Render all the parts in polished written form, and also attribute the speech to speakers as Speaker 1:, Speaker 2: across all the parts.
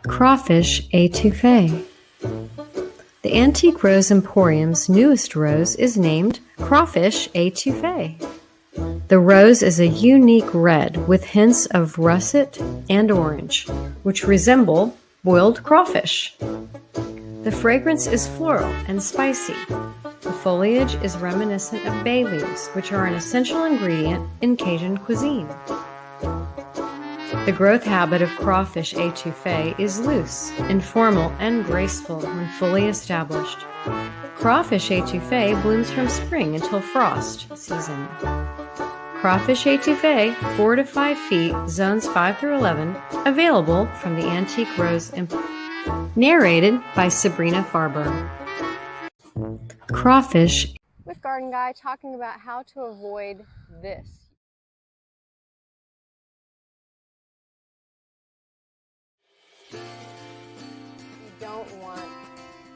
Speaker 1: Crawfish étouffée. The Antique Rose Emporium's newest rose is named Crawfish étouffée. The rose is a unique red with hints of russet and orange, which resemble boiled crawfish. The fragrance is floral and spicy. The foliage is reminiscent of bay leaves, which are an essential ingredient in Cajun cuisine. The growth habit of crawfish étouffée is loose, informal, and graceful when fully established. Crawfish étouffée blooms from spring until frost season. Crawfish étouffée, 4 to 5 feet, zones 5 through 11, available from the Antique Rose Emporium. Narrated by Sabrina Farber. Crawfish.
Speaker 2: With Garden Guy, talking about how to avoid this. You don't want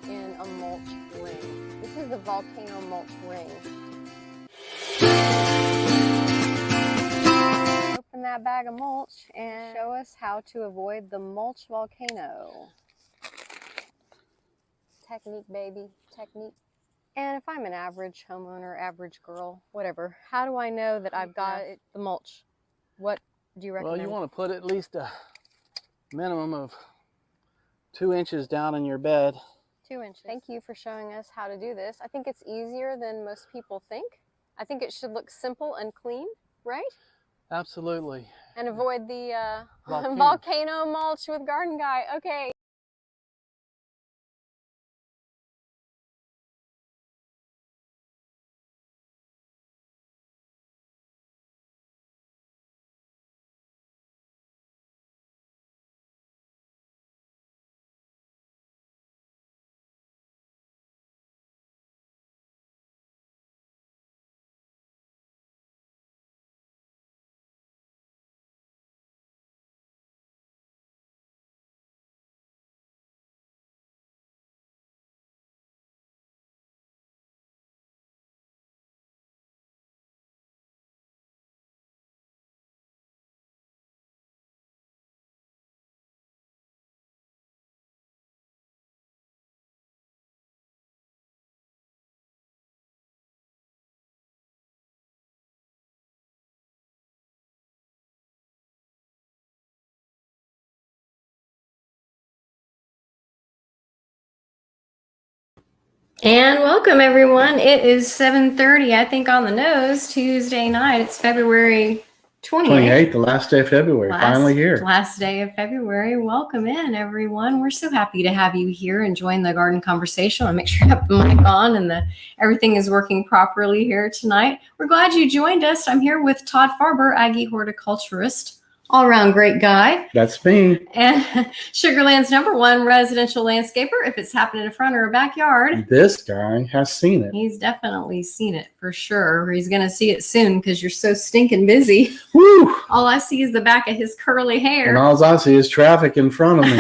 Speaker 2: in a mulch ring. This is the volcano mulch ring. Open that bag of mulch and show us how to avoid the mulch volcano. Technique, baby, technique. And if I'm an average homeowner, average girl, whatever, how do I know that I've got the mulch? What do you recommend?
Speaker 3: Well, you want to put at least a minimum of 2 inches down in your bed.
Speaker 2: 2 inches. Thank you for showing us how to do this. I think it's easier than most people think. I think it should look simple and clean, right?
Speaker 3: Absolutely.
Speaker 2: And avoid the volcano mulch with Garden Guy. Okay.
Speaker 1: And welcome, everyone. It is 7:30, I think, on the nose, Tuesday night. It's February 28th,
Speaker 3: the last day of February, finally here.
Speaker 1: Last day of February. Welcome in, everyone. We're so happy to have you here and join the garden conversation. I'll make sure you have the mic on and everything is working properly here tonight. We're glad you joined us. I'm here with Todd Farber, Aggie horticulturist, all-around great guy.
Speaker 3: That's me.
Speaker 1: And Sugarland's #1 residential landscaper, if it's happening in a front or a backyard.
Speaker 3: This guy has seen it.
Speaker 1: He's definitely seen it for sure. He's going to see it soon because you're so stinking busy.
Speaker 3: Woo!
Speaker 1: All I see is the back of his curly hair.
Speaker 3: And all I see is traffic in front of me.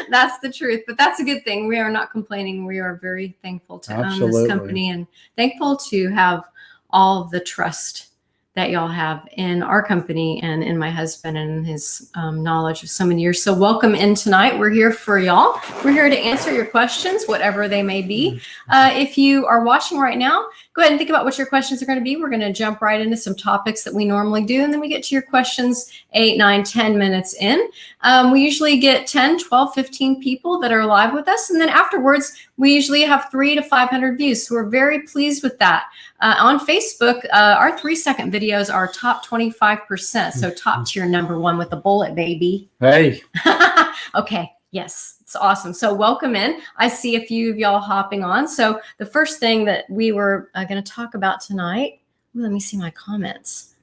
Speaker 1: That's the truth, but that's a good thing. We are not complaining. We are very thankful to own this company and thankful to have all of the trust that y'all have in our company and in my husband and his knowledge of so many years. So welcome in tonight. We're here for y'all. We're here to answer your questions, whatever they may be. If you are watching right now, go ahead and think about what your questions are going to be. We're going to jump right into some topics that we normally do, and then we get to your questions 8, 9, 10 minutes in. We usually get 10, 12, 15 people that are live with us, and then afterwards, we usually have 300 to 500 views. So we're very pleased with that. On Facebook, our 3-second videos are top 25%. So top tier #1 with the bullet, baby.
Speaker 3: Hey.
Speaker 1: Okay. Yes. It's awesome. So welcome in. I see a few of y'all hopping on. So the first thing that we were going to talk about tonight, let me see my comments.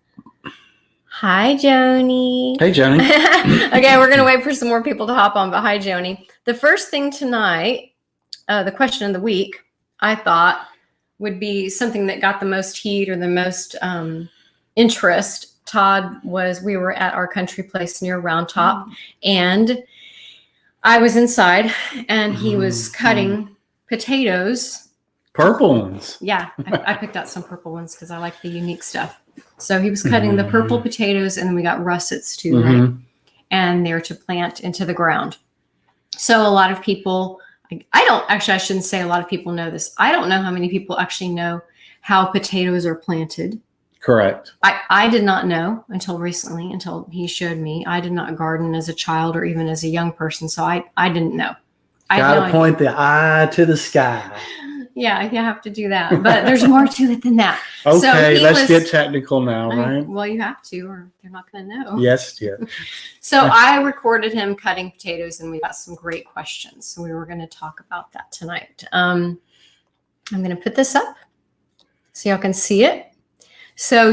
Speaker 1: Hi, Joni.
Speaker 3: Hey, Joni.
Speaker 1: Okay. We're going to wait for some more people to hop on, but hi, Joni. The first thing tonight, the question of the week, I thought would be something that got the most heat or the most interest. Todd we were at our country place near Round Top, and I was inside, and he was cutting potatoes.
Speaker 3: Purple ones.
Speaker 1: Yeah, I picked out some purple ones because I like the unique stuff. So he was cutting the purple potatoes, and then we got russets too, right? and they're to plant into the ground. So a lot of people, I shouldn't say a lot of people know this. I don't know how many people actually know how potatoes are planted.
Speaker 3: Correct.
Speaker 1: I did not know until recently, until he showed me. I did not garden as a child or even as a young person, so I didn't know.
Speaker 3: Got to point the eye to the sky.
Speaker 1: Yeah, you have to do that. But there's more to it than that.
Speaker 3: Okay, let's get technical now, right?
Speaker 1: Well, you have to, or they're not going to know.
Speaker 3: Yes, yeah.
Speaker 1: So I recorded him cutting potatoes, and we got some great questions. So we were going to talk about that tonight. I'm going to put this up so y'all can see it. So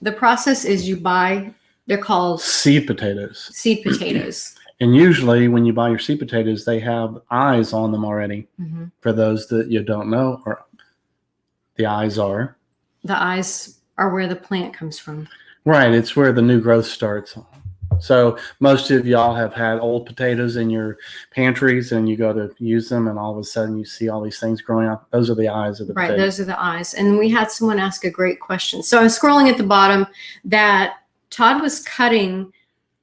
Speaker 1: the process is you buy, they're called
Speaker 3: seed potatoes.
Speaker 1: Seed potatoes.
Speaker 3: And usually when you buy your seed potatoes, they have eyes on them already. Mm-hmm. For those that you don't know, or the eyes are where the plant comes from. Right. It's where the new growth starts. So most of y'all have had old potatoes in your pantries and you go to use them and all of a sudden you see all these things growing up. Those are the eyes of the potatoes.
Speaker 1: Right. Those are the eyes. And we had someone ask a great question. So I'm scrolling at the bottom that Todd was cutting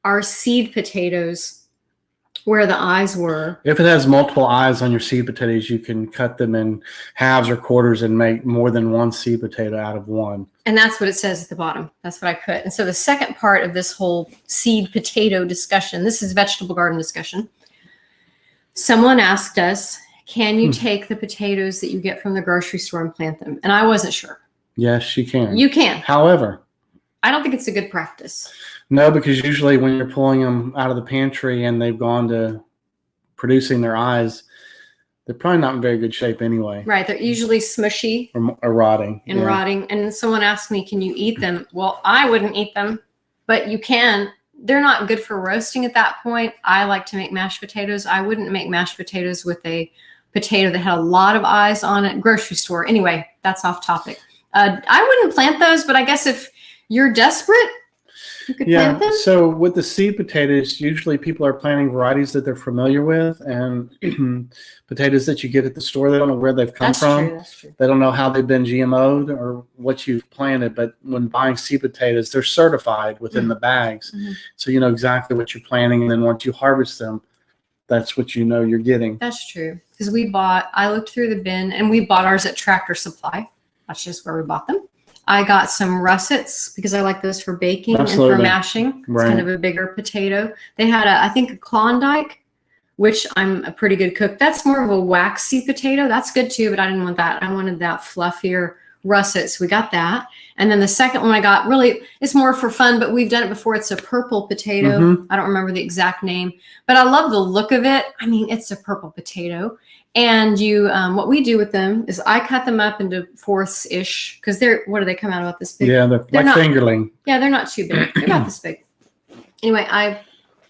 Speaker 1: our seed potatoes where the eyes were.
Speaker 3: If it has multiple eyes on your seed potatoes, you can cut them in halves or quarters and make more than one seed potato out of one.
Speaker 1: And that's what it says at the bottom. That's what I put. And so the second part of this whole seed potato discussion, this is vegetable garden discussion. Someone asked us, can you take the potatoes that you get from the grocery store and plant them? And I wasn't sure.
Speaker 3: Yes, you can.
Speaker 1: You can.
Speaker 3: However,
Speaker 1: I don't think it's a good practice.
Speaker 3: No, because usually when you're pulling them out of the pantry and they've gone to producing their eyes, they're probably not in very good shape anyway.
Speaker 1: Right. They're usually smushy.
Speaker 3: Or rotting.
Speaker 1: And rotting. And someone asked me, can you eat them? Well, I wouldn't eat them, but you can. They're not good for roasting at that point. I like to make mashed potatoes. I wouldn't make mashed potatoes with a potato that had a lot of eyes on it. Grocery store. Anyway, that's off topic. I wouldn't plant those, but I guess if you're desperate, you could plant them.
Speaker 3: So with the seed potatoes, usually people are planting varieties that they're familiar with, and potatoes that you get at the store, they don't know where they've come from.
Speaker 1: That's true.
Speaker 3: They don't know how they've been GMO'd or what you've planted. But when buying seed potatoes, they're certified within the bags. Mm-hmm. So you know exactly what you're planting, and then once you harvest them, that's what you know you're getting.
Speaker 1: That's true. Because I looked through the bin, and we bought ours at Tractor Supply. That's just where we bought them. I got some russets because I like those for baking and for mashing. It's kind of a bigger potato. They had I think a Klondike, which I'm a pretty good cook. That's more of a waxy potato. That's good too, but I didn't want that. I wanted that fluffier russet. So we got that. And then the second one I got, really, it's more for fun, but we've done it before. It's a purple potato. Mm-hmm. I don't remember the exact name, but I love the look of it. I mean, it's a purple potato. And what we do with them is I cut them up into fourths-ish because what do they come out about this big?
Speaker 3: Yeah, they're like not, fingerling.
Speaker 1: Yeah, they're not too big. They're about this big. Anyway, I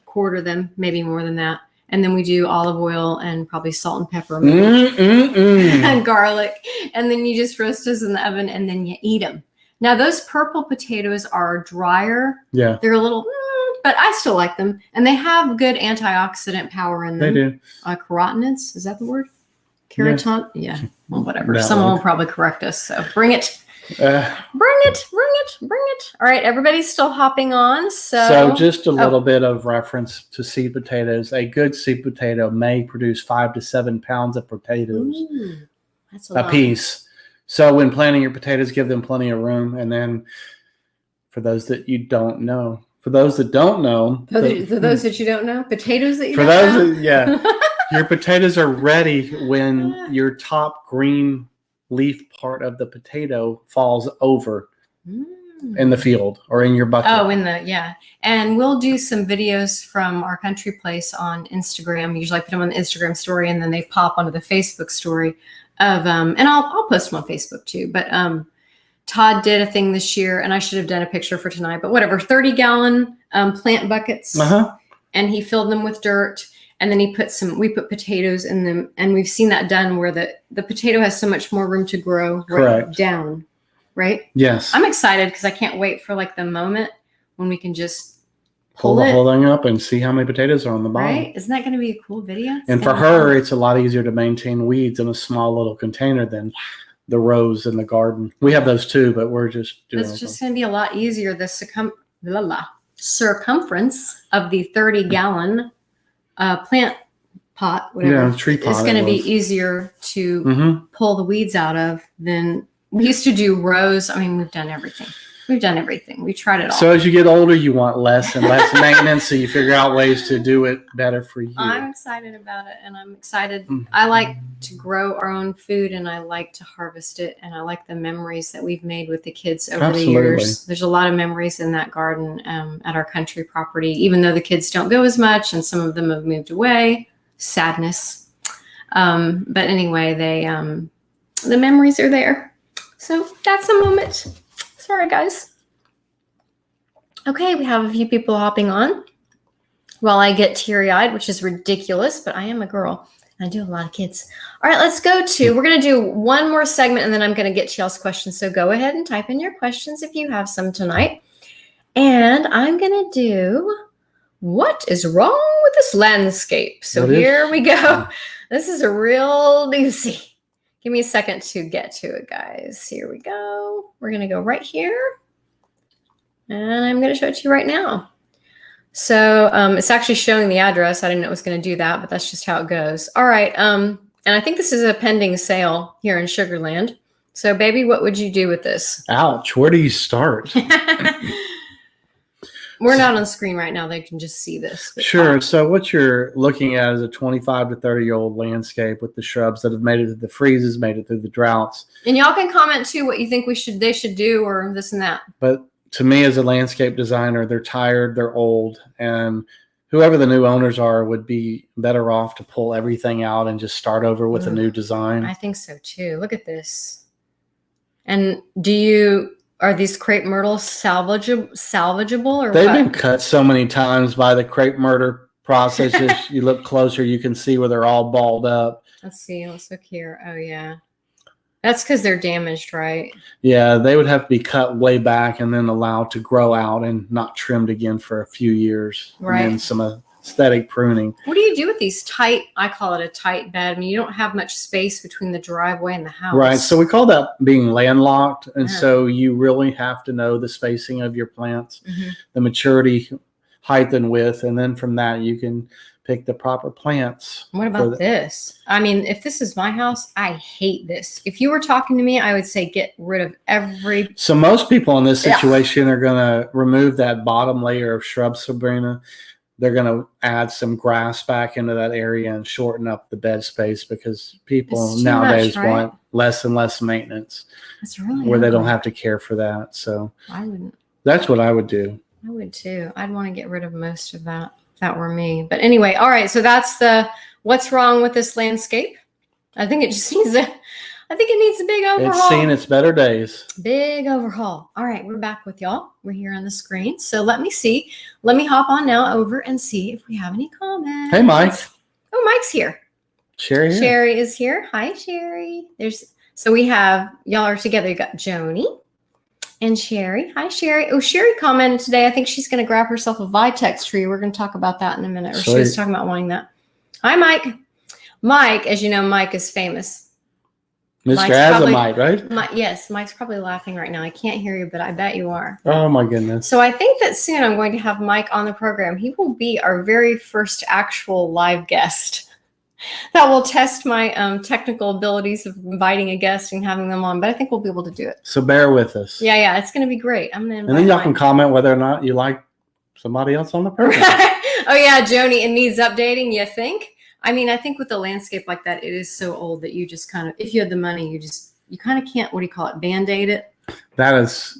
Speaker 1: quarter them, maybe more than that. And then we do olive oil and probably salt and pepper and garlic. And then you just roast those in the oven and then you eat them. Now, those purple potatoes are drier. Yeah. They're a little, but I still like them. And they have good antioxidant power in them.
Speaker 3: They do.
Speaker 1: Carotenoids, is that the word? Keratin? Yeah. Well, whatever. Someone will probably correct us. So bring it. Bring it. All right. Everybody's still hopping on.
Speaker 3: So just a little bit of reference to seed potatoes. A good seed potato may produce 5 to 7 pounds of potatoes.
Speaker 1: Ooh, that's a
Speaker 3: piece. So when planting your potatoes, give them plenty of room. And then for those that you don't know, potatoes that you don't know, your potatoes are ready when your top green leaf part of the potato falls over in the field or in your bucket.
Speaker 1: And we'll do some videos from our country place on Instagram. Usually I put them on the Instagram story and then they pop onto the Facebook story of and I'll post them on Facebook too. But Todd did a thing this year, and I should have done a picture for tonight, but whatever, 30-gallon plant buckets, and he filled them with dirt, and then we put potatoes in them, and we've seen that done where the potato has so much more room to grow down, right?
Speaker 3: Yes.
Speaker 1: I'm excited because I can't wait for like the moment when we can just
Speaker 3: pull the whole thing up and see how many potatoes are on the bottom.
Speaker 1: Right? Isn't that going to be a cool video?
Speaker 3: And for her, it's a lot easier to maintain weeds in a small little container than the rows in the garden. We have those too, but we're just doing
Speaker 1: it's just going to be a lot easier. The circumference of the 30-gallon plant pot, whatever,
Speaker 3: tree pot,
Speaker 1: it's going to be easier to pull the weeds out of than we used to do rows. I mean, we've done everything. We tried it all. So
Speaker 3: as you get older, you want less and less maintenance, so you figure out ways to do it better for you.
Speaker 1: I'm excited about it, and I'm excited. I like to grow our own food, and I like to harvest it, and I like the memories that we've made with the kids over the years. There's a lot of memories in that garden at our country property, even though the kids don't go as much, and some of them have moved away. Sadness. But anyway, the memories are there. So that's a moment. Sorry, guys. Okay, we have a few people hopping on while I get teary-eyed, which is ridiculous, but I am a girl. And I do have a lot of kids. All right, we're going to do one more segment, and then I'm going to get to y'all's questions. So go ahead and type in your questions if you have some tonight. And I'm going to do, what is wrong with this landscape? So here we go. This is a real doozy. Give me a second to get to it, guys. Here we go. We're going to go right here. And I'm going to show it to you right now. So it's actually showing the address. I didn't know it was going to do that, but that's just how it goes. All right. And I think this is a pending sale here in Sugarland. So, baby, what would you do with this?
Speaker 3: Ouch. Where do you start?
Speaker 1: We're not on screen right now. They can just see this.
Speaker 3: Sure. So what you're looking at is a 25 to 30-year-old landscape with the shrubs that have made it through the freezes, made it through the droughts.
Speaker 1: And y'all can comment, too, what you think they should do or this and that.
Speaker 3: But to me, as a landscape designer, they're tired, they're old, and whoever the new owners are would be better off to pull everything out and just start over with a new design.
Speaker 1: I think so, too. Look at this. And are these crepe myrtles salvageable or
Speaker 3: They've been cut so many times by the crepe myrtle process. If you look closer, you can see where they're all balled up.
Speaker 1: Let's see. Let's look here. Oh, yeah. That's because they're damaged, right?
Speaker 3: Yeah, they would have to be cut way back and then allowed to grow out and not trimmed again for a few years.
Speaker 1: Right.
Speaker 3: And then some aesthetic pruning.
Speaker 1: What do you do with these I call it a tight bed. I mean, you don't have much space between the driveway and the house.
Speaker 3: Right. So we call that being landlocked. And so you really have to know the spacing of your plants, the maturity, height and width. And then from that, you can pick the proper plants.
Speaker 1: What about this? I mean, if this is my house, I hate this. If you were talking to me, I would say get rid of every.
Speaker 3: So most people in this situation are going to remove that bottom layer of shrub, Sabrina. They're going to add some grass back into that area and shorten up the bed space because people nowadays want less and less maintenance.
Speaker 1: That's really
Speaker 3: where they don't have to care for that. So
Speaker 1: I wouldn't.
Speaker 3: That's what I would do.
Speaker 1: I would too. I'd want to get rid of most of that if that were me. But anyway, all right. So that's what's wrong with this landscape. I think it just needs a big overhaul.
Speaker 3: It's seen its better days.
Speaker 1: Big overhaul. All right, we're back with y'all. We're here on the screen. So let me see. Let me hop on now over and see if we have any comments.
Speaker 3: Hey, Mike.
Speaker 1: Oh, Mike's here. Sherry is here. Hi, Sherry. So we have, y'all are together. You got Joni and Sherry. Hi, Sherry. Oh, Sherry commented today. I think she's going to grab herself a Vitex tree. We're going to talk about that in a minute. Or she was talking about wanting that. Hi, Mike. Mike, as you know, Mike is famous.
Speaker 3: Mr. Azamite, right?
Speaker 1: Yes, Mike's probably laughing right now. I can't hear you, but I bet you are.
Speaker 3: Oh, my goodness.
Speaker 1: So I think that soon I'm going to have Mike on the program. He will be our very first actual live guest. That will test my technical abilities of inviting a guest and having them on, but I think we'll be able to do it.
Speaker 3: So bear with us.
Speaker 1: Yeah, it's going to be great. I'm going to
Speaker 3: and then y'all can comment whether or not you like somebody else on the program.
Speaker 1: Oh, yeah, Joni, it needs updating, you think? I mean, I think with a landscape like that, it is so old that you just kind of, if you had the money, you kind of can't, what do you call it, Band-Aid it?
Speaker 3: They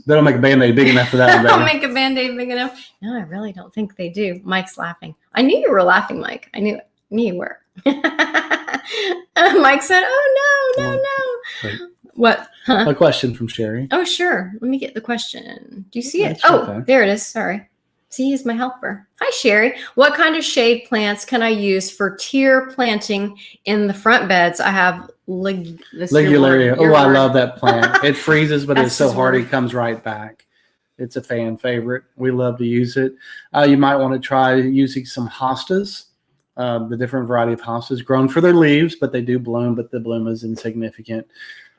Speaker 3: don't make a Band-Aid big enough for that.
Speaker 1: They don't make a Band-Aid big enough. No, I really don't think they do. Mike's laughing. I knew you were laughing, Mike. I knew you were. Mike said, oh, no.
Speaker 3: Wait.
Speaker 1: What? Huh?
Speaker 3: A question from Sherry.
Speaker 1: Oh, sure. Let me get the question. Do you see it?
Speaker 3: Okay.
Speaker 1: There it is. Sorry. See, he's my helper. Hi, Sherry. What kind of shade plants can I use for tier planting in the front beds? I have Ligularia.
Speaker 3: Oh, I love that plant. It freezes, but it's so hardy, it comes right back. It's a fan favorite. We love to use it. You might want to try using some hostas, the different variety of hostas grown for their leaves, but they do bloom, but the bloom is insignificant.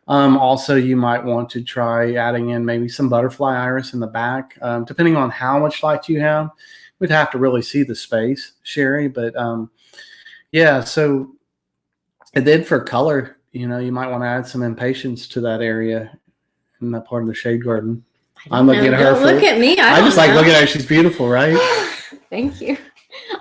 Speaker 3: Also, you might want to try adding in maybe some butterfly iris in the back. Depending on how much light you have, we'd have to really see the space, Sherry. But yeah, so and then for color, you might want to add some impatiens to that area in that part of the shade garden. I'm looking at her.
Speaker 2: Look at me.
Speaker 3: I just like looking at her. She's beautiful, right?
Speaker 2: Thank you.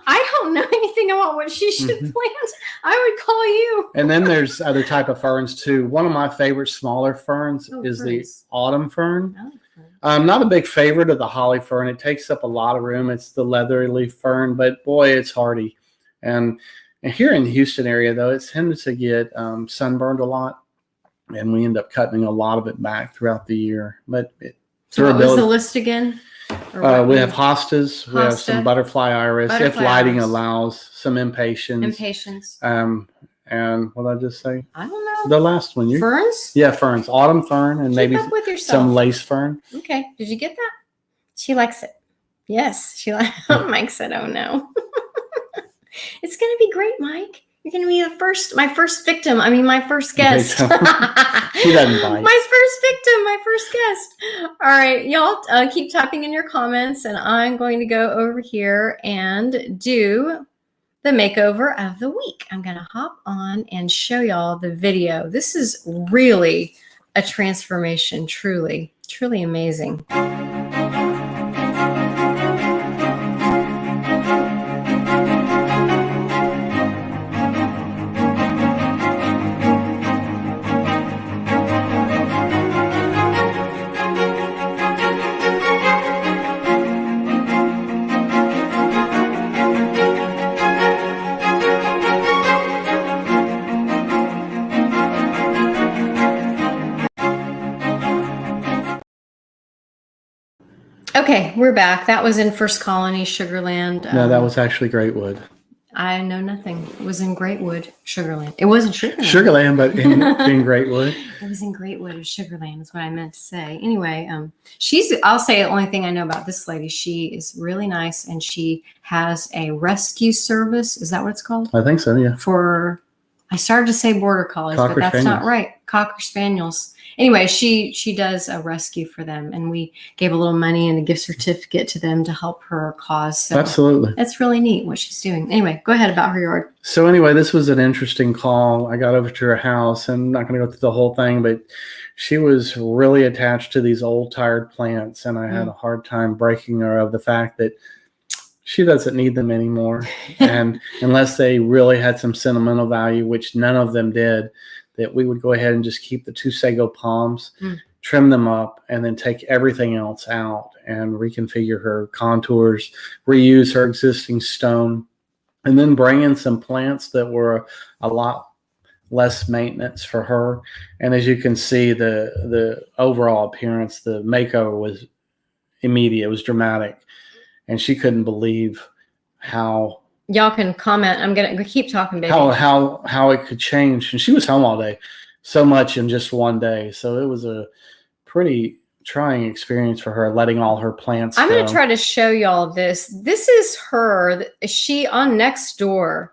Speaker 2: I don't know anything about what she should plant. I would call you.
Speaker 3: And then there's other type of ferns too. One of my favorite smaller ferns is the autumn fern. I'm not a big favorite of the holly fern. It takes up a lot of room. It's the leathery leaf fern, but boy, it's hardy. And here in the Houston area, though, it tends to get sunburned a lot, and we end up cutting a lot of it back throughout the year. But
Speaker 2: so what was the list again?
Speaker 3: We have hostas. We have some butterfly iris, if lighting allows, some impatiens. And what did I just say?
Speaker 2: I don't know.
Speaker 3: The last one.
Speaker 2: Ferns?
Speaker 3: Yeah, ferns. Autumn fern and maybe some lace fern.
Speaker 2: Okay. Did you get that? She likes it. Yes. She likes it. Mike said, oh no. It's going to be great, Mike. You're going to be my first victim. I mean, my first guest.
Speaker 3: She doesn't bite.
Speaker 2: My first victim, my first guest. All right, y'all keep typing in your comments, and I'm going to go over here and do the makeover of the week. I'm going to hop on and show y'all the video. This is really a transformation, truly, truly amazing. Okay, we're back. That was in First Colony, Sugarland.
Speaker 3: No, that was actually Greatwood.
Speaker 2: I know nothing. It was in Greatwood, Sugarland. It wasn't Sugarland.
Speaker 3: Sugarland, but in Greatwood.
Speaker 2: It was in Greatwood, Sugarland is what I meant to say. Anyway, I'll say the only thing I know about this lady, she is really nice, and she has a rescue service. Is that what it's called?
Speaker 3: I think so, yeah.
Speaker 2: I started to say border collies, but that's not right. Cocker Spaniels. Anyway, she does a rescue for them, and we gave a little money and a gift certificate to them to help her cause. So
Speaker 3: absolutely.
Speaker 2: That's really neat what she's doing. Anyway, go ahead about her yard.
Speaker 3: So anyway, this was an interesting call. I got over to her house, and I'm not going to go through the whole thing, but she was really attached to these old tired plants, and I had a hard time breaking her of the fact that she doesn't need them anymore. And unless they really had some sentimental value, which none of them did, that we would go ahead and just keep the two sago palms, trim them up, and then take everything else out and reconfigure her contours, reuse her existing stone, and then bring in some plants that were a lot less maintenance for her. And as you can see, the overall appearance, the makeover was immediate. It was dramatic. And she couldn't believe how...
Speaker 2: Y'all can comment. I'm going to keep talking, baby.
Speaker 3: How it could change. And she was home all day. So much in just one day. So it was a pretty trying experience for her, letting all her plants
Speaker 2: I'm
Speaker 3: go.
Speaker 2: going to try to show y'all this. This is her. She, on Nextdoor,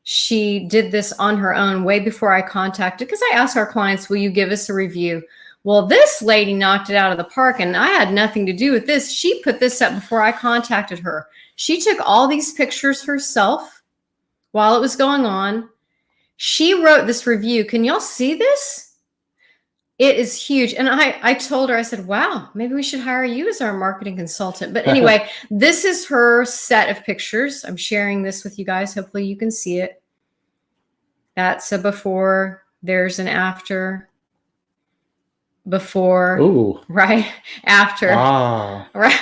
Speaker 2: she did this on her own way before I contacted, because I asked our clients, will you give us a review? Well, this lady knocked it out of the park, and I had nothing to do with this. She put this up before I contacted her. She took all these pictures herself while it was going on. She wrote this review. Can y'all see this? It is huge. And I told her, I said, wow, maybe we should hire you as our marketing consultant. But anyway, this is her set of pictures. I'm sharing this with you guys. Hopefully you can see it. That's a before. There's an after. Before.
Speaker 3: Ooh.
Speaker 2: Right. After.
Speaker 3: Ah.
Speaker 2: Right.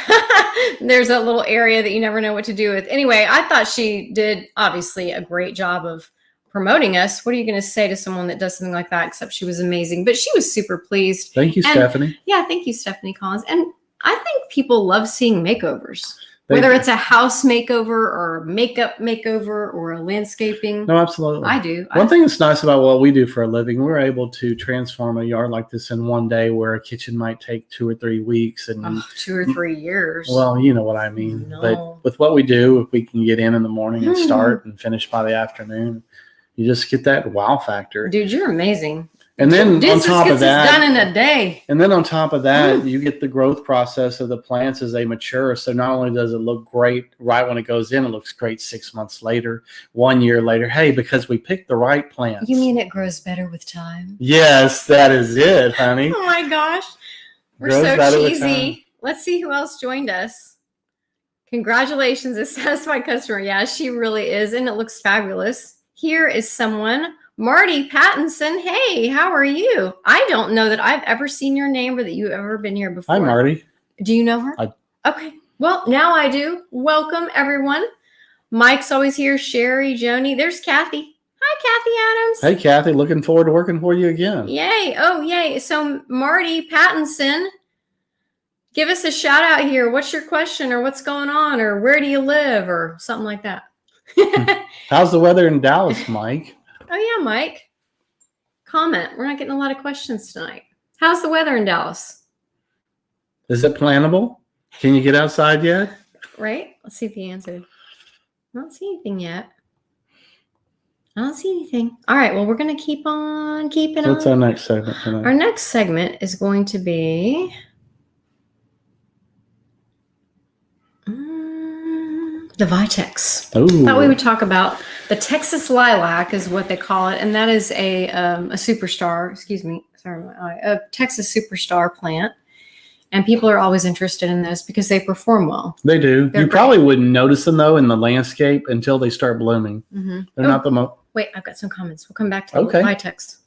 Speaker 2: There's a little area that you never know what to do with. Anyway, I thought she did obviously a great job of promoting us. What are you going to say to someone that does something like that? Except she was amazing, but she was super pleased.
Speaker 3: Thank you, Stephanie.
Speaker 2: Yeah. Thank you, Stephanie Collins. And I think people love seeing makeovers, whether it's a house makeover or a makeup makeover or a landscaping.
Speaker 3: No, absolutely.
Speaker 2: I do.
Speaker 3: One thing that's nice about what we do for a living, we're able to transform a yard like this in one day, where a kitchen might take 2 or 3 weeks and
Speaker 2: 2 or 3 years.
Speaker 3: Well, you know what I mean.
Speaker 2: No.
Speaker 3: But with what we do, if we can get in the morning and start and finish by the afternoon, you just get that wow factor.
Speaker 2: Dude, you're amazing.
Speaker 3: And then on top of that,
Speaker 2: done in a day.
Speaker 3: And then on top of that, you get the growth process of the plants as they mature. So not only does it look great right when it goes in, it looks great 6 months later, 1 year later. Hey, because we picked the right plants.
Speaker 2: You mean it grows better with time?
Speaker 3: Yes, that is it, honey.
Speaker 2: Oh my gosh. We're so cheesy. Let's see who else joined us. Congratulations, a satisfied customer. Yeah, she really is. And it looks fabulous. Here is someone, Marty Pattinson. Hey, how are you? I don't know that I've ever seen your name or that you've ever been here before.
Speaker 3: Hi, Marty.
Speaker 2: Do you know her? Okay. Well, now I do. Welcome, everyone. Mike's always here. Sherry, Joni. There's Kathy. Hi, Kathy Adams.
Speaker 3: Hey, Kathy. Looking forward to working for you again.
Speaker 2: Yay. Oh, yay. So, Marty Pattinson, give us a shout out here. What's your question or what's going on or where do you live or something like that?
Speaker 3: How's the weather in Dallas, Mike?
Speaker 2: Oh, yeah, Mike. Comment. We're not getting a lot of questions tonight. How's the weather in Dallas?
Speaker 3: Is it plannable? Can you get outside yet?
Speaker 2: Right? Let's see if he answered. I don't see anything yet. I don't see anything. All right. Well, we're going to keep on keeping on.
Speaker 3: What's our next segment tonight?
Speaker 2: Our next segment is going to be the Vitex.
Speaker 3: Ooh.
Speaker 2: Thought we would talk about the Texas lilac is what they call it. And that is a superstar, a Texas superstar plant. And people are always interested in those because they perform well.
Speaker 3: They do.
Speaker 2: They're
Speaker 3: you
Speaker 2: great.
Speaker 3: Probably wouldn't notice them, though, in the landscape until they start blooming.
Speaker 2: Mm-hmm.
Speaker 3: They're not the most.
Speaker 2: Wait, I've got some comments. We'll come back to
Speaker 3: Okay.
Speaker 2: Vitex.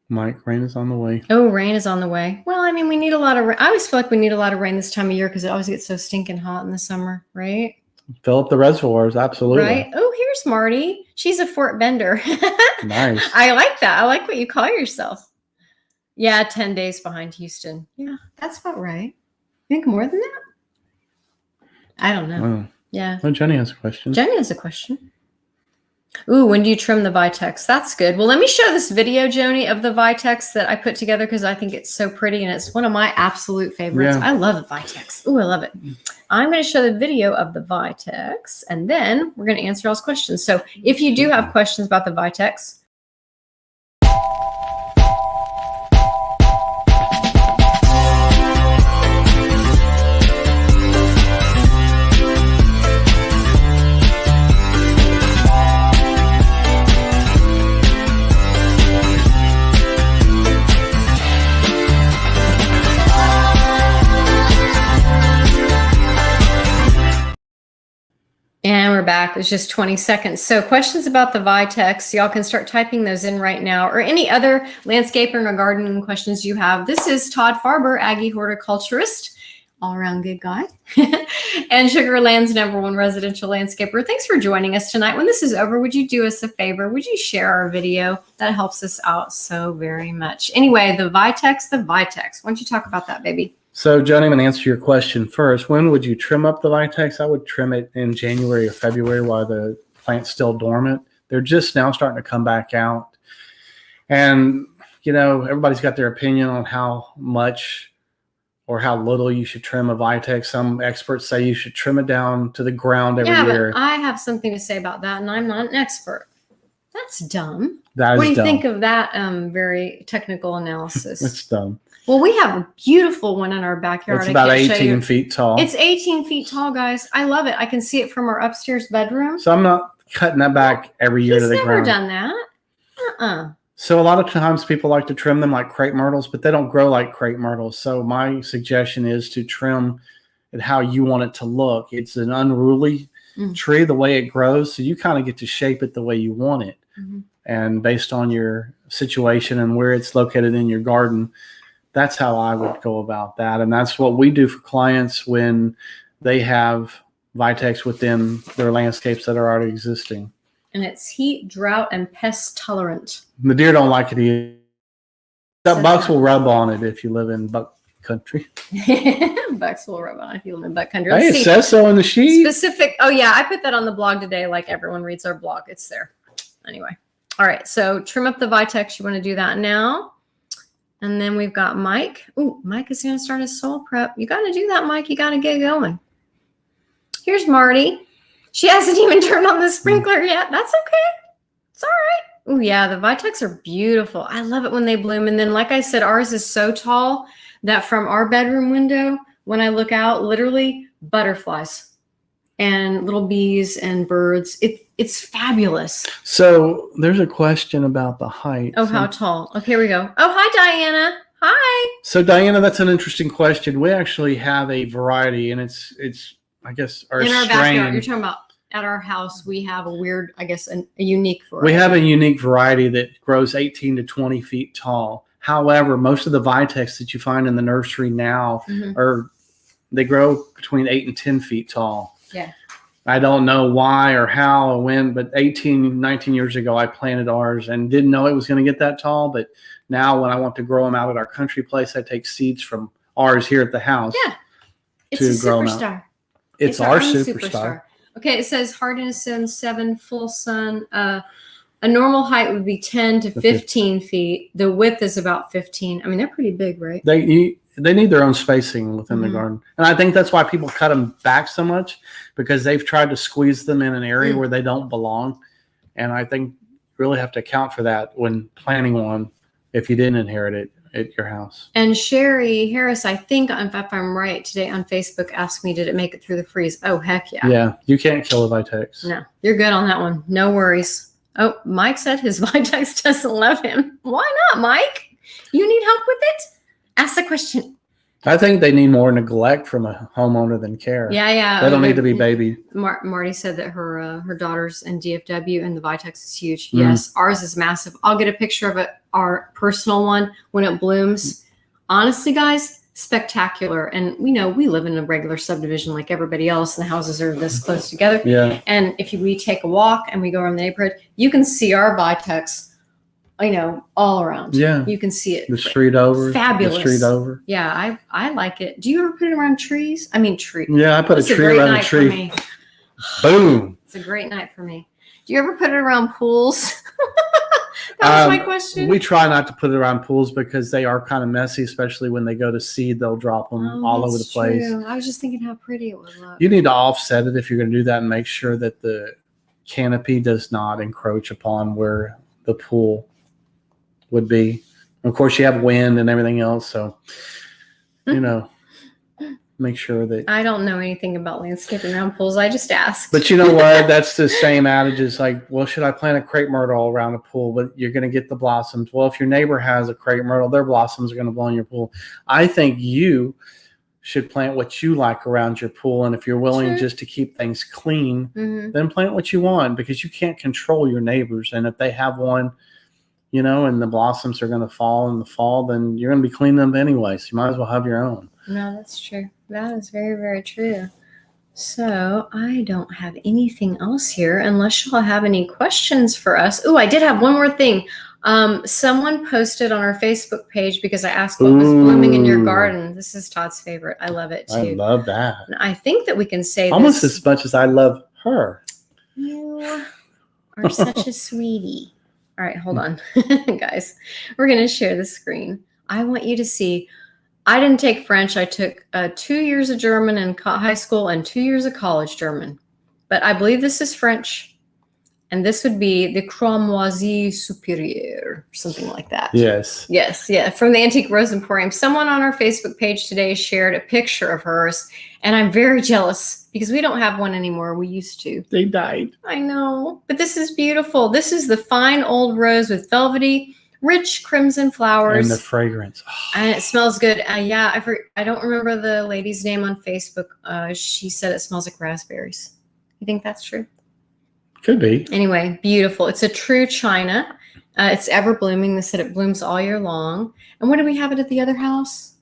Speaker 3: Mike, rain is on the way.
Speaker 2: Oh, rain is on the way. Well, I mean, we need a lot of rain. I always feel like we need a lot of rain this time of year because it always gets so stinking hot in the summer, right?
Speaker 3: Fill up the reservoirs, absolutely.
Speaker 2: Right? Oh, here's Marty. She's a Fort Bender.
Speaker 3: Nice.
Speaker 2: I like that. I like what you call yourself. Yeah, 10 days behind Houston. Yeah, that's about right. You think more than that? I don't know.
Speaker 3: Wow.
Speaker 2: Yeah.
Speaker 3: Oh, Jenny has a question.
Speaker 2: Jenny has a question. Ooh, when do you trim the Vitex? That's good. Well, let me show this video, Joni, of the Vitex that I put together because I think it's so pretty and it's one of my absolute favorites.
Speaker 3: Yeah.
Speaker 2: I love the Vitex. Ooh, I love it. I'm going to show the video of the Vitex and then we're going to answer y'all's questions. So if you do have questions about the Vitex, and we're back. It's just 20 seconds. So questions about the Vitex, y'all can start typing those in right now or any other landscaping or gardening questions you have. This is Todd Farber, Aggie horticulturist, all-around good guy, and Sugar Land's #1 residential landscaper. Thanks for joining us tonight. When this is over, would you do us a favor? Would you share our video? That helps us out so very much. Anyway, the Vitex. Why don't you talk about that, baby?
Speaker 3: So, Johnny, I'm going to answer your question first. When would you trim up the Vitex? I would trim it in January or February while the plant's still dormant. They're just now starting to come back out. And, you know, everybody's got their opinion on how much or how little you should trim a Vitex. Some experts say you should trim it down to the ground every year.
Speaker 2: But I have something to say about that, and I'm not an expert. That's dumb.
Speaker 3: What
Speaker 2: do you think of that very technical analysis?
Speaker 3: It's dumb.
Speaker 2: Well, we have a beautiful one in our backyard.
Speaker 3: It's about 18 feet tall.
Speaker 2: It's 18 feet tall, guys. I love it. I can see it from our upstairs bedroom.
Speaker 3: So I'm not cutting that back every year to the ground.
Speaker 2: He's never done that.
Speaker 3: So a lot of times people like to trim them like crepe myrtles, but they don't grow like crepe myrtles. So my suggestion is to trim it how you want it to look. It's an unruly tree the way it grows. So you kind of get to shape it the way you want it. Mm-hmm. And based on your situation and where it's located in your garden, that's how I would go about that. And that's what we do for clients when they have Vitex within their landscapes that are already existing.
Speaker 2: And it's heat, drought, and pest tolerant.
Speaker 3: The deer don't like it either. The bucks will rub on it if you live in buck country.
Speaker 2: Bucks will rub on it if you live in buck country.
Speaker 3: Hey, it says so in the sheet.
Speaker 2: Specific. Oh, yeah. I put that on the blog today. Like everyone reads our blog. It's there. Anyway. All right. So trim up the Vitex. You want to do that now. And then we've got Mike. Ooh, Mike is going to start his soil prep. You got to do that, Mike. You got to get going. Here's Marty. She hasn't even turned on the sprinkler yet. That's okay. It's all right. Oh yeah, the Vitex are beautiful. I love it when they bloom. And then, like I said, ours is so tall that from our bedroom window, when I look out, literally butterflies and little bees and birds. It's fabulous.
Speaker 3: So there's a question about the height.
Speaker 2: Oh, how tall? Okay, here we go. Oh, hi, Diana. Hi.
Speaker 3: So Diana, that's an interesting question. We actually have a variety, and it's I guess
Speaker 2: in our backyard. You're talking about at our house. We have a weird, I guess, a unique variety.
Speaker 3: We have a unique variety that grows 18 to 20 feet tall. However, most of the Vitex that you find in the nursery now they grow between 8 and 10 feet tall.
Speaker 2: Yeah.
Speaker 3: I don't know why or how or when, but 18, 19 years ago, I planted ours and didn't know it was going to get that tall. But now when I want to grow them out at our country place, I take seeds from ours here at the house.
Speaker 2: Yeah. It's a superstar.
Speaker 3: It's our superstar.
Speaker 2: Okay, it says hardness in 7, full sun. A normal height would be 10 to 15 feet. The width is about 15. I mean, they're pretty big, right?
Speaker 3: They need their own spacing within the garden. And I think that's why people cut them back so much, because they've tried to squeeze them in an area where they don't belong. And I think you really have to account for that when planting one if you didn't inherit it at your house.
Speaker 2: And Sherry Harris, I think, if I'm right, today on Facebook asked me, did it make it through the freeze? Oh, heck yeah.
Speaker 3: Yeah, you can't kill a Vitex.
Speaker 2: No, you're good on that one. No worries. Oh, Mike said his Vitex doesn't love him. Why not, Mike? You need help with it? Ask the question.
Speaker 3: I think they need more neglect from a homeowner than care.
Speaker 2: Yeah.
Speaker 3: They don't need to be babied.
Speaker 2: Marty said that her daughter's in DFW and the Vitex is huge. Yes, ours is massive. I'll get a picture of it, our personal one, when it blooms. Honestly, guys, spectacular. And we know we live in a regular subdivision like everybody else, and the houses are this close together.
Speaker 3: Yeah.
Speaker 2: And if we take a walk and we go around the neighborhood, you can see our Vitex, all around.
Speaker 3: Yeah.
Speaker 2: You can see it.
Speaker 3: The street over.
Speaker 2: Fabulous.
Speaker 3: The street over.
Speaker 2: Yeah, I like it. Do you ever put it around trees? I mean, tree.
Speaker 3: Yeah, I put a tree around a tree. Boom.
Speaker 2: It's a great night for me. Do you ever put it around pools? That was my question.
Speaker 3: We try not to put it around pools because they are kind of messy, especially when they go to seed. They'll drop them all over the place.
Speaker 2: True. I was just thinking how pretty it would look.
Speaker 3: You need to offset it if you're going to do that and make sure that the canopy does not encroach upon where the pool would be. Of course, you have wind and everything else, so make sure that.
Speaker 2: I don't know anything about landscaping around pools. I just asked.
Speaker 3: But you know what? That's the same adage as like, well, should I plant a crepe myrtle around a pool? But you're going to get the blossoms. Well, if your neighbor has a crepe myrtle, their blossoms are going to blow in your pool. I think you should plant what you like around your pool. And if you're willing just to keep things clean, then plant what you want, because you can't control your neighbors. And if they have one, and the blossoms are going to fall in the fall, then you're going to be cleaning them anyway. So you might as well have your own.
Speaker 2: No, that's true. That is very, very true. So I don't have anything else here unless y'all have any questions for us. Oh, I did have one more thing. Someone posted on our Facebook page because I asked what was blooming in your garden. This is Todd's favorite. I love it too.
Speaker 3: I love that.
Speaker 2: And I think that we can say
Speaker 3: almost as much as I love her.
Speaker 2: You are such a sweetie. All right, hold on, guys. We're going to share the screen. I want you to see. I didn't take French. I took 2 years of German in high school and 2 years of college German. But I believe this is French. And this would be the Cramoisie Supérieure, something like that.
Speaker 3: Yes.
Speaker 2: Yes, yeah, from the Antique Rose Emporium. Someone on our Facebook page today shared a picture of hers, and I'm very jealous because we don't have one anymore. We used to.
Speaker 3: They died.
Speaker 2: I know, but this is beautiful. This is the fine old rose with velvety, rich crimson flowers.
Speaker 3: And the fragrance.
Speaker 2: And it smells good. Yeah, I don't remember the lady's name on Facebook. She said it smells like raspberries. You think that's true?
Speaker 3: Could be.
Speaker 2: Anyway, beautiful. It's a true China. It's ever blooming. They said it blooms all year long. And what do we have it at the other house?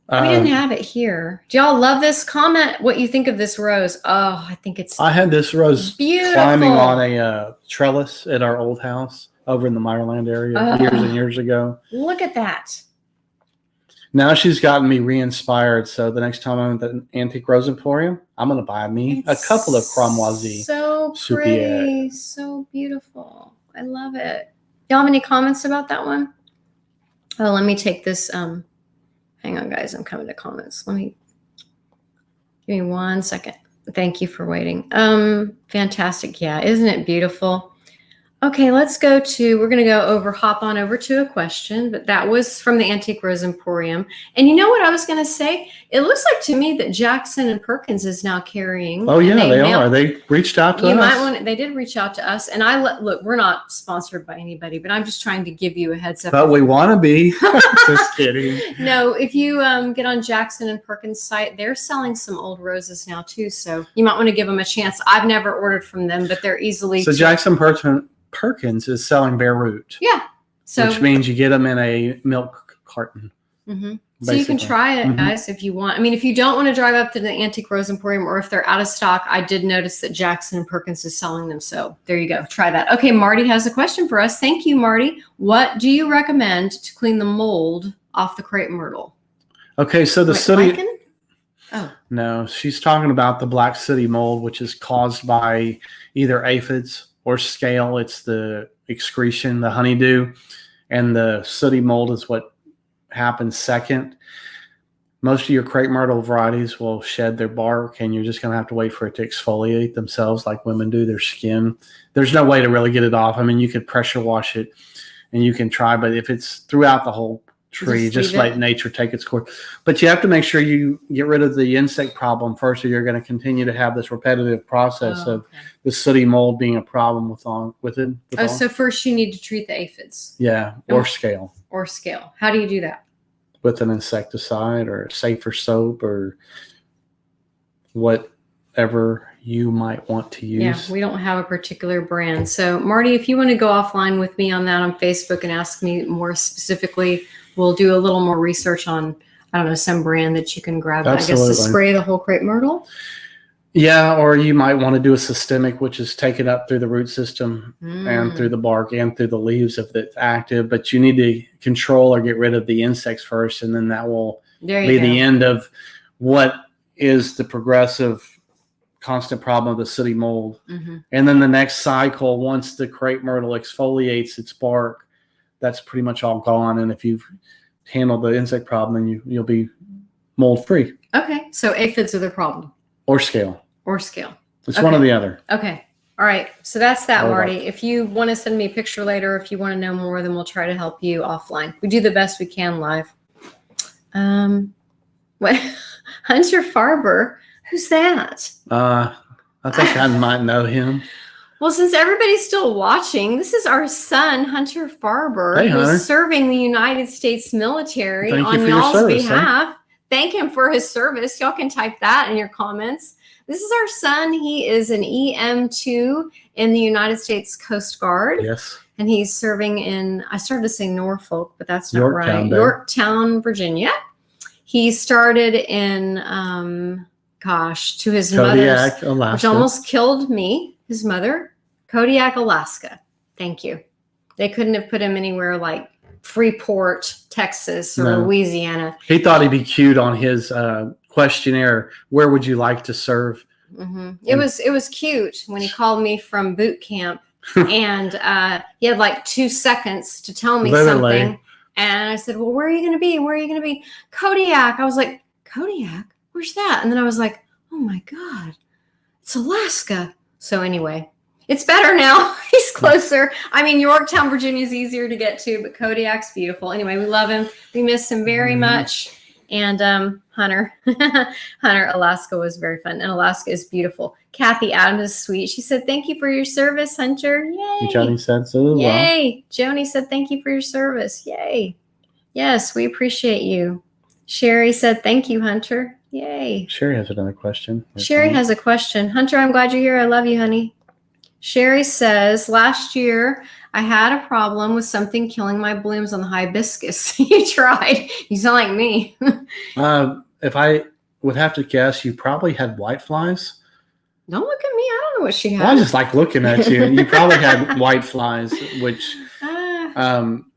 Speaker 2: We didn't have it here. Do y'all love this? Comment what you think of this rose. Oh, I think it's
Speaker 3: I had this rose
Speaker 2: beautiful.
Speaker 3: Climbing on a trellis at our old house over in the Meyerland area years and years ago.
Speaker 2: Look at that.
Speaker 3: Now she's gotten me re-inspired. So the next time I'm at the Antique Rose Emporium, I'm going to buy me a couple of Cramoisie.
Speaker 2: So pretty. So beautiful. I love it. Y'all have any comments about that one? Oh, let me take this. Hang on, guys. I'm coming to comments. Give me 1 second. Thank you for waiting. Fantastic. Yeah. Isn't it beautiful? Okay, we're going to hop on over to a question, but that was from the Antique Rose Emporium. And you know what I was going to say? It looks like to me that Jackson and Perkins is now carrying.
Speaker 3: Oh, yeah, they are. They reached out to us.
Speaker 2: They did reach out to us. And look, we're not sponsored by anybody, but I'm just trying to give you a heads up.
Speaker 3: But we want to be. Just kidding.
Speaker 2: No, if you get on Jackson and Perkins' site, they're selling some old roses now too. So you might want to give them a chance. I've never ordered from them, but they're easily.
Speaker 3: So Jackson Perkins is selling bare root.
Speaker 2: Yeah. So,
Speaker 3: which means you get them in a milk carton.
Speaker 2: Mm-hmm. So you can try it, guys, if you want. I mean, if you don't want to drive up to the Antique Rose Emporium, or if they're out of stock, I did notice that Jackson and Perkins is selling them. So there you go. Try that. Okay, Marty has a question for us. Thank you, Marty. What do you recommend to clean the mold off the crepe myrtle?
Speaker 3: Okay, so the sooty.
Speaker 2: Lichen? Oh.
Speaker 3: No, she's talking about the black sooty mold, which is caused by either aphids or scale. It's the excretion, the honeydew, and the sooty mold is what happens second. Most of your crepe myrtle varieties will shed their bark, and you're just going to have to wait for it to exfoliate themselves like women do their skin. There's no way to really get it off. I mean, you could pressure wash it and you can try, but if it's throughout the whole tree, just let nature take its course. But you have to make sure you get rid of the insect problem first, or you're going to continue to have this repetitive process of the sooty mold being a problem within.
Speaker 2: So first you need to treat the aphids.
Speaker 3: Yeah, or scale.
Speaker 2: Or scale. How do you do that?
Speaker 3: With an insecticide or a safer soap or whatever you might want to use.
Speaker 2: Yeah, we don't have a particular brand. So Marty, if you want to go offline with me on that on Facebook and ask me more specifically, we'll do a little more research on, I don't know, some brand that you can grab.
Speaker 3: Absolutely.
Speaker 2: I guess to spray the whole crepe myrtle.
Speaker 3: Yeah, or you might want to do a systemic, which is take it up through the root system and through the bark and through the leaves if it's active. But you need to control or get rid of the insects first, and then that will be the end of what is the progressive constant problem of the sooty mold. And then the next cycle, once the crepe myrtle exfoliates its bark, that's pretty much all gone. And if you've handled the insect problem, then you'll be mold free.
Speaker 2: Okay, so aphids are the problem.
Speaker 3: Or scale. It's one or the other.
Speaker 2: Okay. All right. So that's that, Marty. If you want to send me a picture later, if you want to know more, then we'll try to help you offline. We do the best we can live. What? Hunter Farber? Who's that?
Speaker 3: I think I might know him.
Speaker 2: Well, since everybody's still watching, this is our son, Hunter Farber, who's serving the United States military on y'all's behalf. Thank him for his service. Y'all can type that in your comments. This is our son. He is an EM2 in the United States Coast Guard.
Speaker 3: Yes.
Speaker 2: And he's serving in, I started to say Norfolk, but that's not
Speaker 3: Yorktown,
Speaker 2: right. Yorktown, Virginia. He started in, to his
Speaker 3: Kodiak,
Speaker 2: mother's,
Speaker 3: Alaska.
Speaker 2: Which almost killed me, his mother, Kodiak, Alaska. Thank you. They couldn't have put him anywhere like Freeport, Texas, or Louisiana.
Speaker 3: He thought he'd be cute on his questionnaire. Where would you like to serve?
Speaker 2: It was cute when he called me from boot camp, and he had like 2 seconds to tell me something. And I said, "Well, where are you going to be? Where are you going to be?" Kodiak. I was like, "Kodiak? Where's that?" And then I was like, "Oh my God, it's Alaska." So anyway. It's better now. He's closer. I mean, Yorktown, Virginia is easier to get to, but Kodiak's beautiful. Anyway, we love him. We miss him very much. And Hunter, Alaska was very fun. And Alaska is beautiful. Kathy Adams is sweet. She said, "Thank you for your service, Hunter." Yay.
Speaker 3: Johnny said so as well.
Speaker 2: Yay. Joni said, "Thank you for your service." Yay. Yes, we appreciate you. Sherry said, "Thank you, Hunter." Yay.
Speaker 3: Sherry has another question.
Speaker 2: Sherry has a question. Hunter, I'm glad you're here. I love you, honey. Sherry says, "Last year, I had a problem with something killing my blooms on the hibiscus." You tried. You sound like me.
Speaker 3: If I would have to guess, you probably had whiteflies.
Speaker 2: Don't look at me. I don't know what she had.
Speaker 3: Well, I just like looking at you. You probably had whiteflies, which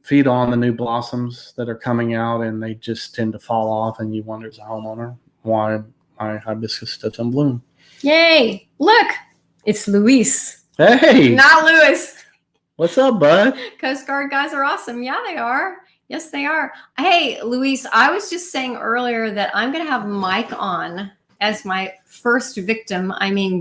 Speaker 3: feed on the new blossoms that are coming out, and they just tend to fall off, and you wonder as a homeowner why my hibiscus doesn't bloom.
Speaker 2: Yay. Look, it's Luis.
Speaker 3: Hey.
Speaker 2: Not Lewis.
Speaker 3: What's up, bud?
Speaker 2: Coast Guard guys are awesome. Yeah, they are. Yes, they are. Hey, Luis, I was just saying earlier that I'm going to have Mike on as my first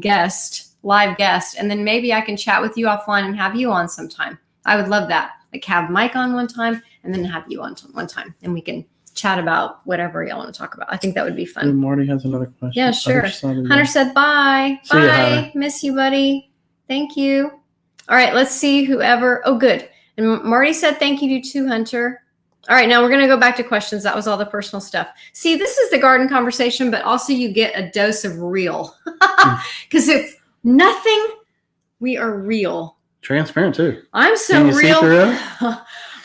Speaker 2: guest live guest. And then maybe I can chat with you offline and have you on sometime. I would love that. Like have Mike on one time and then have you on one time. And we can chat about whatever y'all want to talk about. I think that would be fun.
Speaker 3: Marty has another question.
Speaker 2: Yeah, sure. Hunter said bye.
Speaker 3: See
Speaker 2: bye. You, miss you, buddy. Thank you. All right, let's see whoever. Oh, good. And Marty said thank you to Hunter. All right, now we're going to go back to questions. That was all the personal stuff. See, this is the garden conversation, but also you get a dose of real. Because if nothing, we are real.
Speaker 3: Transparent, too.
Speaker 2: I'm so real.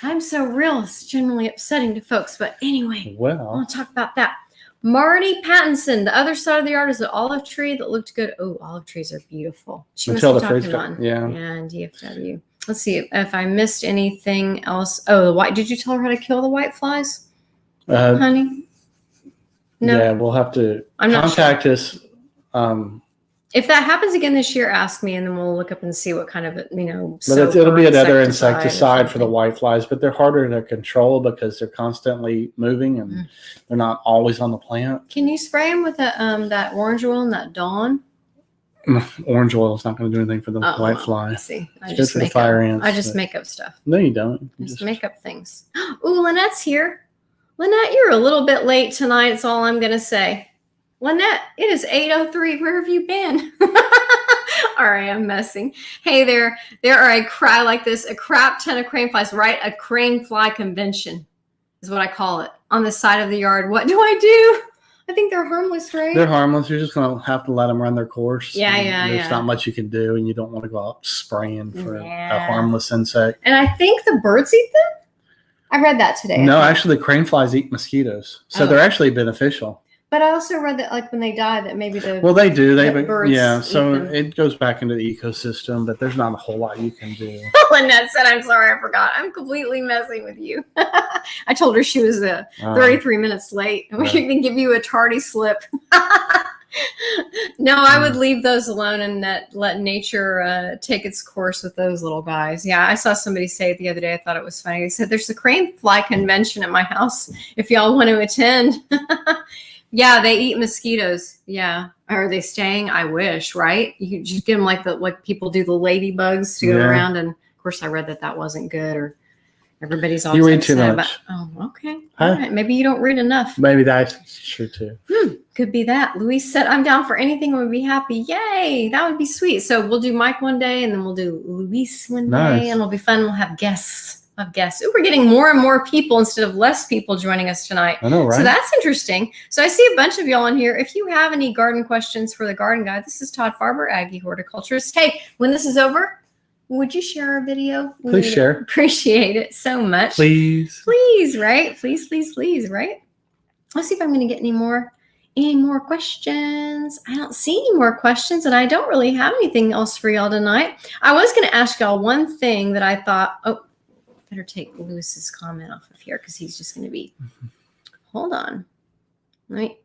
Speaker 2: I'm so real. It's generally upsetting to folks. But anyway, I want to talk about that. Marty Pattinson, the other side of the yard is an olive tree that looked good. Oh, olive trees are beautiful. She must be talking about.
Speaker 3: Yeah.
Speaker 2: And DFW. Let's see if I missed anything else. Oh, the white. Did you tell her how to kill the white flies, honey? No.
Speaker 3: Yeah, we'll have to contact us.
Speaker 2: If that happens again this year, ask me, and then we'll look up and see what kind of,
Speaker 3: But it'll be another insecticide for the white flies, but they're harder to control because they're constantly moving and they're not always on the plant.
Speaker 2: Can you spray them with that orange oil and that Dawn?
Speaker 3: Orange oil is not going to do anything for the white fly.
Speaker 2: See,
Speaker 3: I just make fire ants.
Speaker 2: I just make up stuff.
Speaker 3: No, you don't.
Speaker 2: You just make up things. Ooh, Lynette's here. Lynette, you're a little bit late tonight. That's all I'm going to say. Lynette, it is 8:03. Where have you been? All right, I'm messing. Hey there are a crap ton of crane flies, right? A crane fly convention is what I call it on the side of the yard. What do I do? I think they're harmless, right?
Speaker 3: They're harmless. You're just going to have to let them run their course.
Speaker 2: Yeah.
Speaker 3: There's not much you can do, and you don't want to go out spraying for a harmless insect.
Speaker 2: And I think the birds eat them? I read that today.
Speaker 3: No, actually, the crane flies eat mosquitoes. So they're actually beneficial.
Speaker 2: But I also read that, like, when they die, that maybe the
Speaker 3: they do.
Speaker 2: Birds
Speaker 3: so it goes back into the ecosystem, but there's not a whole lot you can do.
Speaker 2: Lynette said, I'm sorry, I forgot. I'm completely messing with you. I told her she was 33 minutes late, and we can give you a tardy slip. No, I would leave those alone and let nature take its course with those little guys. Yeah, I saw somebody say it the other day. I thought it was funny. They said, there's a crane fly convention at my house if y'all want to attend. Yeah, they eat mosquitoes. Yeah. Are they staying? I wish, right? You just give them like people do the ladybugs to go around. And of course, I read that wasn't good, or everybody's always
Speaker 3: you read too much.
Speaker 2: Okay. All right. Maybe you don't read enough.
Speaker 3: Maybe that's true too.
Speaker 2: Could be that. Luis said, I'm down for anything and would be happy. Yay. That would be sweet. So we'll do Mike one day, and then we'll do Luis one day, and it'll be fun. We'll have guests. Ooh, we're getting more and more people instead of less people joining us tonight.
Speaker 3: I know, right?
Speaker 2: So that's interesting. So I see a bunch of y'all in here. If you have any garden questions for the Garden Guy, this is Todd Farber, Aggie Horticulturist. Hey, when this is over, would you share our video?
Speaker 3: Please share.
Speaker 2: Appreciate it so much.
Speaker 3: Please,
Speaker 2: right? Please, right? Let's see if I'm going to get any more questions. I don't see any more questions, and I don't really have anything else for y'all tonight. I was going to ask y'all one thing that I thought, better take Lewis's comment off of here because he's just going to be, hold on. Right.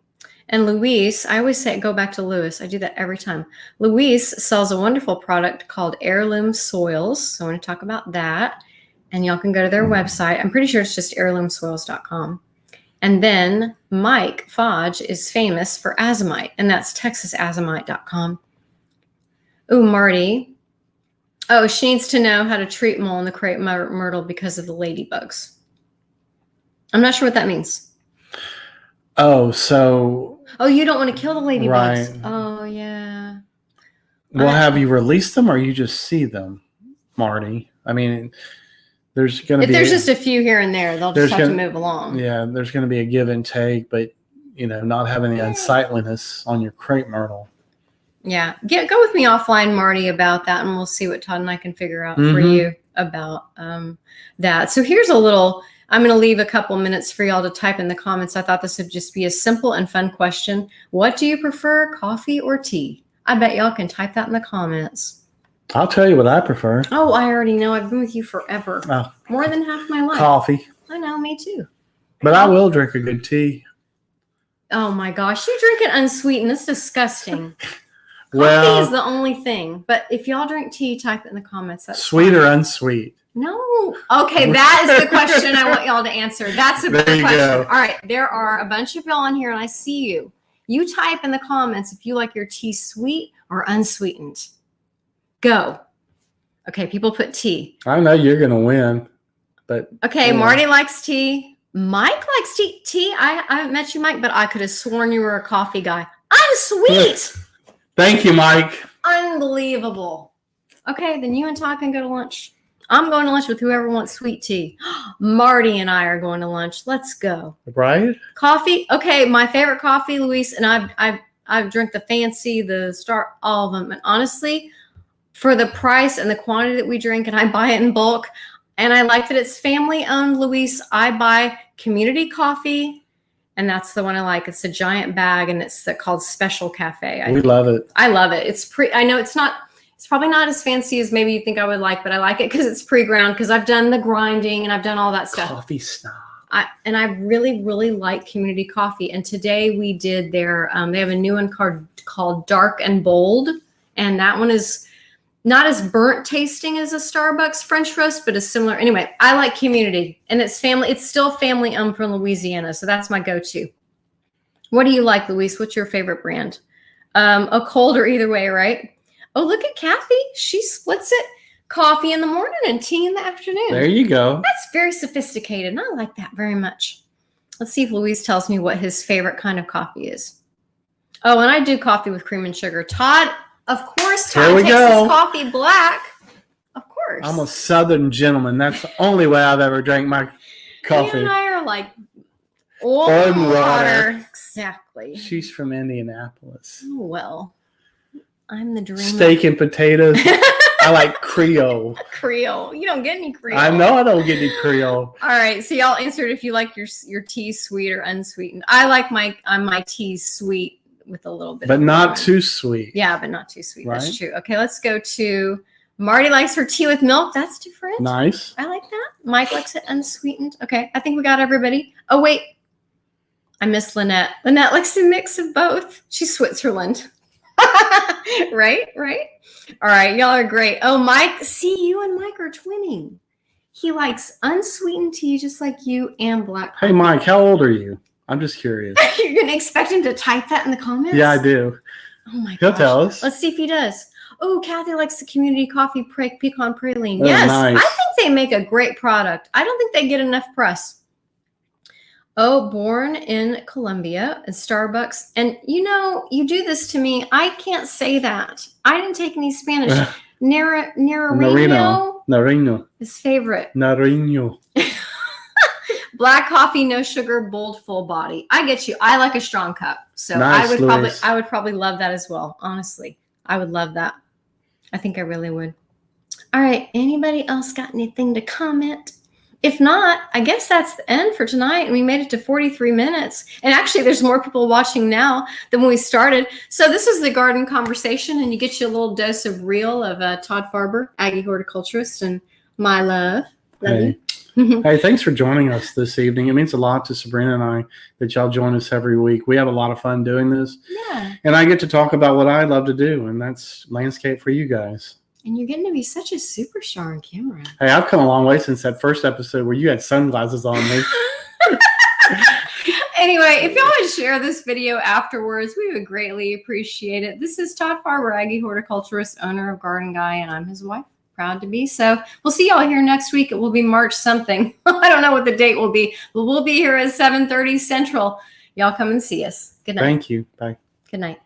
Speaker 2: And Luis, I always say, go back to Lewis. I do that every time. Luis sells a wonderful product called Heirloom Soils. So I want to talk about that. And y'all can go to their website. I'm pretty sure it's just heirloomsoils.com. And then Mike Fodge is famous for azomite, and that's texasazomite.com. Ooh, Marty. Oh, she needs to know how to treat mole in the crepe myrtle because of the ladybugs. I'm not sure what that means.
Speaker 3: Oh, so...
Speaker 2: Oh, you don't want to kill the ladybugs.
Speaker 3: Right.
Speaker 2: Oh, yeah.
Speaker 3: Well, have you released them, or you just see them, Marty? I mean, there's going to be...
Speaker 2: If there's just a few here and there, they'll just have to move along.
Speaker 3: Yeah, there's going to be a give and take, but, not having the unsightliness on your crepe myrtle.
Speaker 2: Yeah. Go with me offline, Marty, about that, and we'll see what Todd and I can figure out for you about that. So here's a little, I'm going to leave a couple minutes for y'all to type in the comments. I thought this would just be a simple and fun question. What do you prefer, coffee or tea? I bet y'all can type that in the comments.
Speaker 3: I'll tell you what I prefer.
Speaker 2: Oh, I already know. I've been with you forever.
Speaker 3: Oh.
Speaker 2: More than half my life.
Speaker 3: Coffee.
Speaker 2: I know, me too.
Speaker 3: But I will drink a good tea.
Speaker 2: Oh my gosh, you drink it unsweetened. That's disgusting. Coffee is the only thing. But if y'all drink tea, type it in the comments. That's
Speaker 3: sweet or unsweet?
Speaker 2: No. Okay, that is the question I want y'all to answer. That's a good question. Go. All right, there are a bunch of y'all in here, and I see you. You type in the comments if you like your tea sweet or unsweetened. Go. Okay, people put tea.
Speaker 3: I know you're going to win, but.
Speaker 2: Okay, Marty likes tea. Mike likes tea. I haven't met you, Mike, but I could have sworn you were a coffee guy. I'm sweet.
Speaker 3: Thank you, Mike.
Speaker 2: Unbelievable. Okay, then you and Todd can go to lunch. I'm going to lunch with whoever wants sweet tea. Marty and I are going to lunch. Let's go.
Speaker 3: Right?
Speaker 2: Coffee. Okay, my favorite coffee, Luis, and I've drank the fancy, the star, all of them. And honestly, for the price and the quantity that we drink, and I buy it in bulk, and I like that it's family owned, Luis, I buy Community Coffee, and that's the one I like. It's a giant bag, and it's called Special Cafe.
Speaker 3: We love it.
Speaker 2: I love it. I know it's probably not as fancy as maybe you think I would like, but I like it because it's pre-ground, because I've done the grinding and I've done all that stuff.
Speaker 3: Coffee snob.
Speaker 2: I really, really like Community Coffee. And today we did they have a new one called Dark and Bold. And that one is not as burnt tasting as a Starbucks French roast, but is similar. Anyway, I like Community, and it's still family owned from Louisiana. So that's my go-to. What do you like, Luis? What's your favorite brand? A cold or either way, right? Oh, look at Kathy. She splits it. Coffee in the morning and tea in the afternoon.
Speaker 3: There you go.
Speaker 2: That's very sophisticated, and I like that very much. Let's see if Luis tells me what his favorite kind of coffee is. Oh, and I do coffee with cream and sugar. Todd, of course, Todd takes his coffee black. Of course.
Speaker 3: I'm a Southern gentleman. That's the only way I've ever drank my coffee.
Speaker 2: You and I are like oil and water. Exactly.
Speaker 3: She's from Indianapolis.
Speaker 2: Oh, well. I'm the dreamer.
Speaker 3: Steak and potatoes. I like Creole.
Speaker 2: Creole. You don't get any Creole.
Speaker 3: I know I don't get any Creole.
Speaker 2: All right. So y'all answered if you like your tea sweet or unsweetened. I like my tea sweet with a little bit.
Speaker 3: But not too sweet.
Speaker 2: Yeah, but not too sweet. Right? That's true. Okay, let's go to Marty likes her tea with milk. That's different.
Speaker 3: Nice.
Speaker 2: I like that. Mike likes it unsweetened. Okay, I think we got everybody. Oh, wait. I miss Lynette. Lynette likes a mix of both. She's Switzerland. Right? All right, y'all are great. Oh, Mike, see, you and Mike are twinning. He likes unsweetened tea just like you and black coffee.
Speaker 3: Hey, Mike, how old are you? I'm just curious.
Speaker 2: You're going to expect him to type that in the comments?
Speaker 3: Yeah, I do.
Speaker 2: Oh, my gosh.
Speaker 3: He'll tell us.
Speaker 2: Let's see if he does. Oh, Kathy likes the Community Coffee Pecan Praline.
Speaker 3: Oh,
Speaker 2: yes,
Speaker 3: nice.
Speaker 2: I think they make a great product. I don't think they get enough press. Oh, born in Colombia at Starbucks. And you do this to me. I can't say that. I didn't take any Spanish.
Speaker 3: Nariño.
Speaker 2: His favorite.
Speaker 3: Nariño.
Speaker 2: Black coffee, no sugar, bold, full body. I get you. I like a strong cup. So
Speaker 3: nice,
Speaker 2: I would probably love that as well. Honestly, I would love that. I think I really would. All right. Anybody else got anything to comment? If not, I guess that's the end for tonight. And we made it to 43 minutes. And actually, there's more people watching now than when we started. So this is the garden conversation, and you get you a little dose of real of Todd Farber, Aggie horticulturist, and my love.
Speaker 3: Hey. Hey, thanks for joining us this evening. It means a lot to Sabrina and I that y'all join us every week. We have a lot of fun doing this.
Speaker 2: Yeah.
Speaker 3: And I get to talk about what I love to do, and that's landscape for you guys.
Speaker 2: And you're getting to be such a superstar on camera.
Speaker 3: Hey, I've come a long way since that first episode where you had sunglasses on me.
Speaker 2: Anyway, if y'all would share this video afterwards, we would greatly appreciate it. This is Todd Farber, Aggie horticulturist, owner of Garden Guy, and I'm his wife. Proud to be. So we'll see y'all here next week. It will be March something. I don't know what the date will be, but we'll be here at 7:30 Central. Y'all come and see us. Good night.
Speaker 3: Thank you. Bye.
Speaker 2: Good night.